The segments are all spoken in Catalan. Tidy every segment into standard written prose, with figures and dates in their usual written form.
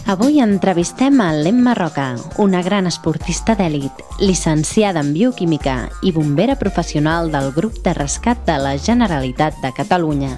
Avui entrevistem a l'Emma Roca, una gran esportista d'èlit, llicenciada en bioquímica i bombera professional del grup de rescat de la Generalitat de Catalunya.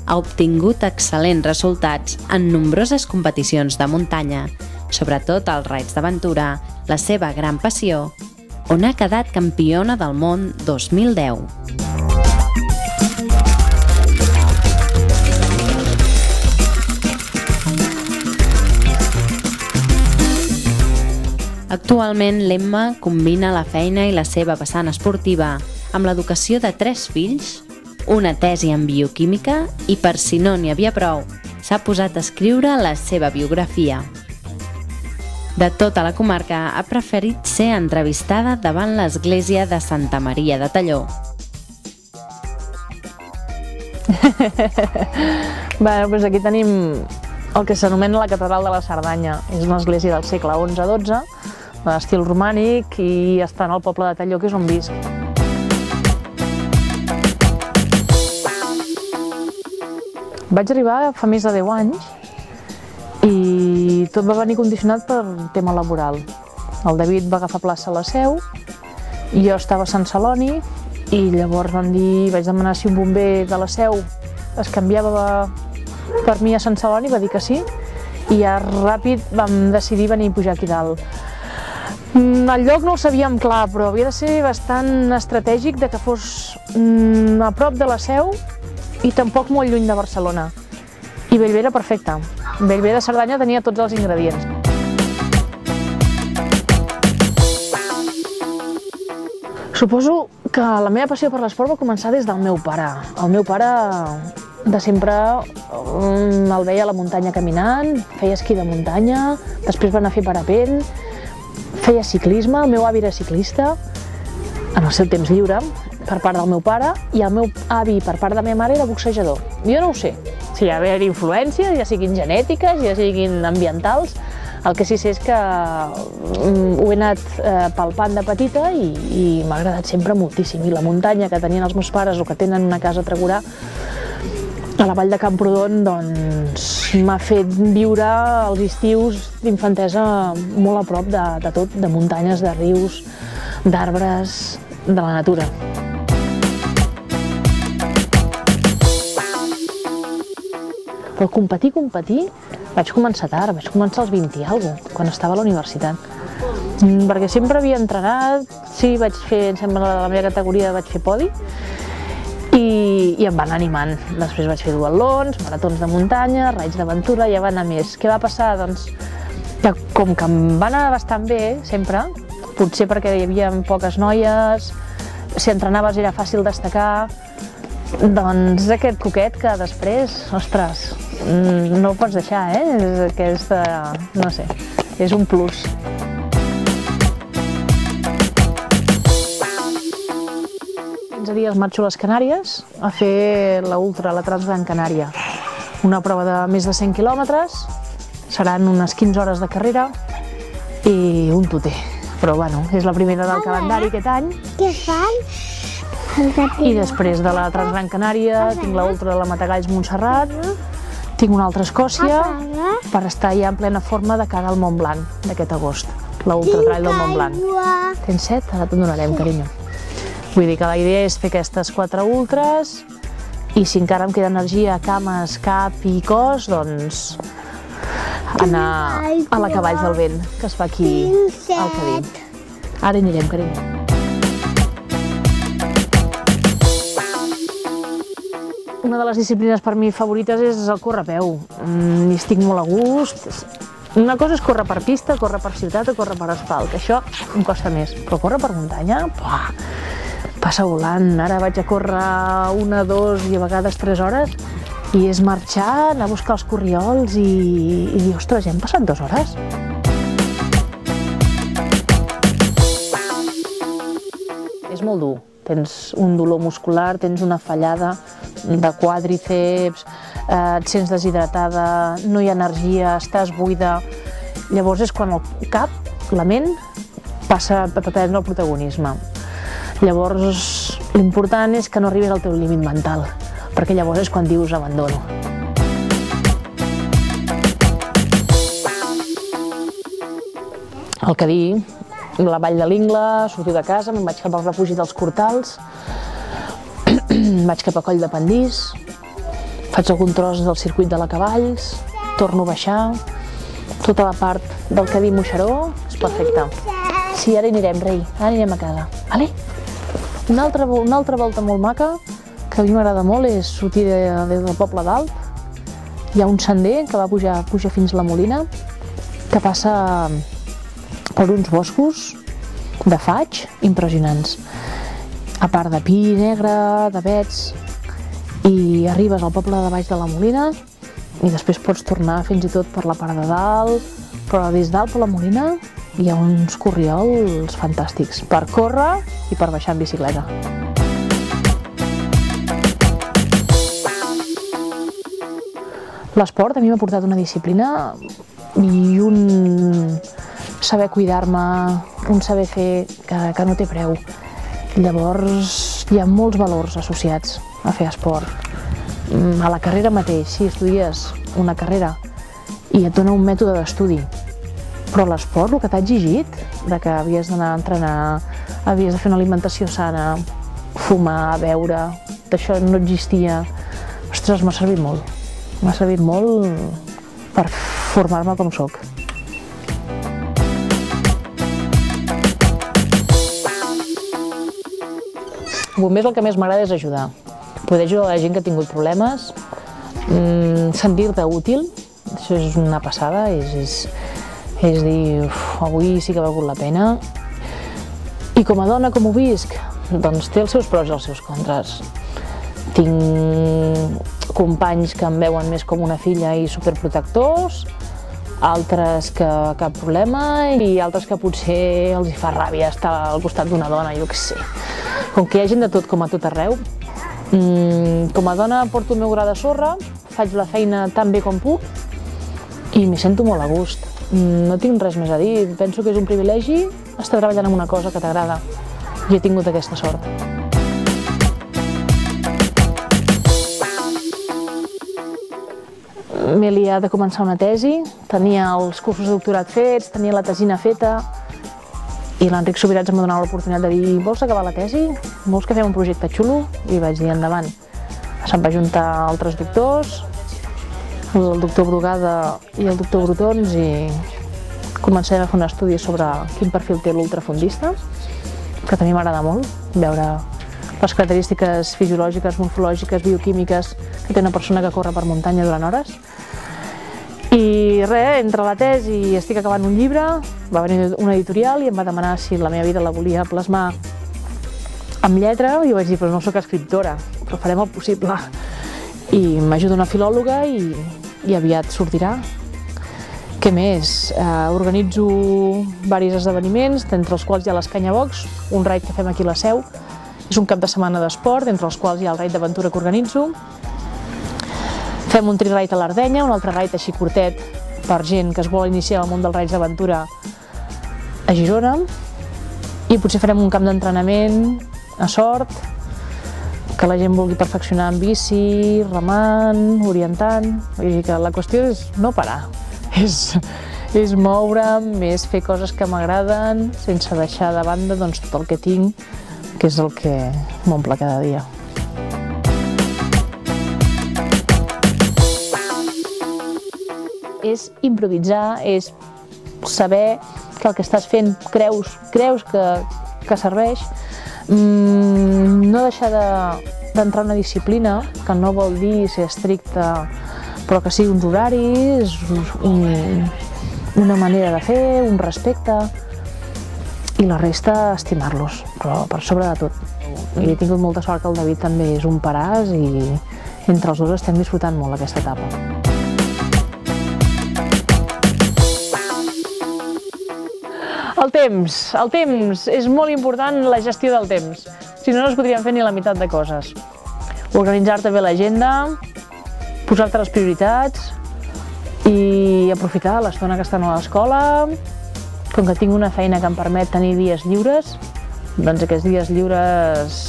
Ha obtingut excel·lents resultats en nombroses competicions de muntanya, sobretot als raids d'aventura, la seva gran passió, on ha quedat campiona del món 2010. Actualment, l'Emma combina la feina i la seva vessant esportiva amb l'educació de 3 fills, una tesi en bioquímica i, per si no n'hi havia prou, s'ha posat a escriure la seva biografia. De tota la comarca, ha preferit ser entrevistada davant l'església de Santa Maria de Talló. Doncs aquí tenim el que s'anomena la Catedral de la Cerdanya. És una església del segle XI-XII, d'estil romànic, i està en el poble de Talló, que és on visc. Vaig arribar fa més de 10 anys i tot va venir condicionat per tema laboral. El David va agafar plaça a la Seu, jo estava a Sant Celoni i llavors vaig demanar si un bomber de la Seu es canviava per mi a Sant Celoni, va dir que sí, i ja ràpid vam decidir venir a pujar aquí dalt. El lloc no el sabíem clar, però havia de ser bastant estratègic de que fos a prop de la Seu i tampoc molt lluny de Barcelona. I Bellver era perfecte. Bellver de Cerdanya tenia tots els ingredients. Suposo que la meva passió per l'esport va començar des del meu pare. El meu pare de sempre el veia a la muntanya caminant, feia esquí de muntanya, després va anar a fer parapent, feia ciclisme, el meu avi era ciclista, en el seu temps lliure, per part del meu pare, i el meu avi, per part de la meva mare, era boxejador. Jo no ho sé, si hi ha influències, ja siguin genètiques, ja siguin ambientals, el que sí sé és que ho he anat palpant de petita i m'ha agradat sempre moltíssim. I la muntanya que tenien els meus pares o que tenen una casa a Tregurà, a la vall de Camprodon, doncs m'ha fet viure els estius d'infantesa molt a prop de tot, de muntanyes, de rius, d'arbres, de la natura. Però competir, vaig començar tard, vaig començar als 20 i alguna cosa, quan estava a la universitat. Perquè sempre havia entrenat, sí, vaig fer, em sembla, la meva categoria vaig fer podi, i em van animant. Després vaig fer duatlons, maratons de muntanya, raids d'aventura, ja va anar més. Què va passar? Doncs que com que em va anar bastant bé, sempre, potser perquè hi havia poques noies, si entrenaves era fàcil destacar, doncs és aquest coquet que després, ostres, no ho pots deixar, és aquesta, no sé, és un plus. Dies marxo a les Canàries a fer la Ultra, la Transgran Canària. Una prova de més de 100 quilòmetres, seran unes 15 hores de carrera i un tuter. Però bueno, és la primera del calendari aquest any. Què fan? I després de la Transgran Canària tinc la Ultra de la Matagalls Montserrat, tinc una altra a Escòcia per estar ja en plena forma de cara al Mont Blanc d'aquest agost, la Ultra Trail del Mont Blanc. Tens set? Ara te'n donarem, carinyo. Vull dir que la idea és fer aquestes 4 ultres i si encara em queda energia a cames, cap i cos, doncs anar a la Cavalls del Vent, que es fa aquí al Cadí. Ara hi anirem, carinyo. Una de les disciplines per mi favorites és el córrer a peu. Hi estic molt a gust. Una cosa és córrer per pista, córrer per ciutat o córrer per asfalt, que això em costa més. Però córrer per muntanya, passa volant. Ara vaig a córrer 1, 2 i a vegades 3 hores i és marxar, anar a buscar els corriols i dir, ostres, ja hem passat 2 hores. És molt dur. Tens un dolor muscular, tens una fallada de quàdriceps, et sents deshidratada, no hi ha energia, estàs buida. Llavors és quan el cap, la ment, passa a prendre el protagonisme. Llavors, l'important és que no arribis al teu límit mental, perquè llavors és quan dius abandono. el Cadí, la Vall de l'Ingla, sortir de casa, me'n vaig cap al refugi dels Cortals, vaig cap a Coll de Pendís, faig algun tros del circuit de la Cavalls, torno a baixar, tota la part del Cadí Moixeró, és perfecte. Sí, ara hi anirem, rei, ara anirem a casa. Vale? Una altra volta molt maca, que a mi m'agrada molt, és sortir des del Poble d'Alt. Hi ha un sender que va pujar fins a la Molina, que passa per uns boscos de faig impressionants. A part de pi negre, d'avets, i arribes al poble de baix de la Molina i després pots tornar fins i tot per la part de dalt, però des dalt per la Molina hi ha uns corriols fantàstics per córrer i per baixar en bicicleta. L'esport a mi m'ha portat una disciplina i un saber cuidar-me, un saber fer que no té preu. Llavors hi ha molts valors associats a fer esport. A la carrera mateix, si estudies una carrera i et dona un mètode d'estudi, però l'esport, el que t'ha exigit, de que havies d'anar a entrenar, havies de fer una alimentació sana, fumar, beure, d'això no existia. Ostres, m'ha servit molt. M'ha servit molt per formar-me com sóc. Bombers el que més m'agrada és ajudar. Poder ajudar la gent que ha tingut problemes, sentir-te útil, això és una passada, és dir, avui sí que ha valgut la pena. I com a dona, com ho visc? Doncs té els seus pros i els seus contres. Tinc companys que em veuen més com una filla i superprotectors, altres que cap problema i altres que potser els hi fa ràbia estar al costat d'una dona, jo què sé. Com que hi ha gent de tot com a tot arreu, com a dona porto el meu gra de sorra, faig la feina tan bé com puc i m'hi sento molt a gust. No tinc res més a dir, penso que és un privilegi estar treballant en una cosa que t'agrada i he tingut aquesta sort. M'he liat de començar una tesi, tenia els cursos de doctorat fets, tenia la tesina feta i l'Enric Subirats em va donar l'oportunitat de dir vols acabar la tesi? Vols que fem un projecte xulo? I vaig dir endavant. Se'm va juntar altres doctors, el doctor Brugada i el doctor Brotons i comencem a fer un estudi sobre quin perfil té l'ultrafondista, que també m'agrada molt, veure les característiques fisiològiques, morfològiques, bioquímiques que té una persona que corre per muntanya durant hores. I res, entre la tesi i estic acabant un llibre, va venir una editorial i em va demanar si la meva vida la volia plasmar amb lletra i vaig dir, però no soc escriptora, però farem el possible. I m'ajuda una filòloga i aviat sortirà. Què més? Organitzo diversos esdeveniments, entre els quals hi ha l'Escanyabox, un raid que fem aquí a la Seu. És un cap de setmana d'esport, entre els quals hi ha el raid d'aventura que organitzo. Fem un tri-raid a l'Ardenya, un altre raid així curtet per gent que es vol iniciar al món dels raids d'aventura a Girona. I potser farem un camp d'entrenament a Sort, que la gent vulgui perfeccionar en bici, remant, orientant. Vull dir que la qüestió és no parar, és moure'm, és fer coses que m'agraden sense deixar de banda tot el que tinc, que és el que m'omple cada dia. És improvisar, és saber que el que estàs fent creus que serveix, no deixar d'entrar en una disciplina, que no vol dir ser estricte, però que sigui uns horaris, una manera de fer, un respecte, i la resta estimar-los, però per sobre de tot. I he tingut molta sort que el David també és un paràs i entre els dos estem disfrutant molt aquesta etapa. El temps és molt important, la gestió del temps. Si no, no es podrien fer ni la meitat de coses. Organitzar-te bé l'agenda, posar-te les prioritats i aprofitar l'estona que estan a l'escola. Com que tinc una feina que em permet tenir dies lliures, doncs aquests dies lliures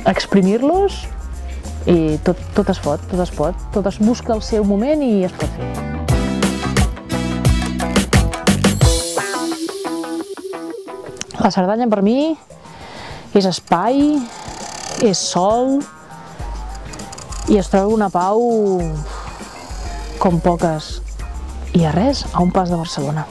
exprimir-los i tot es pot, tot es busca el seu moment i es pot fer. La Cerdanya per mi és espai, és sol i es troba una pau com poques. I a res, a un pas de Barcelona.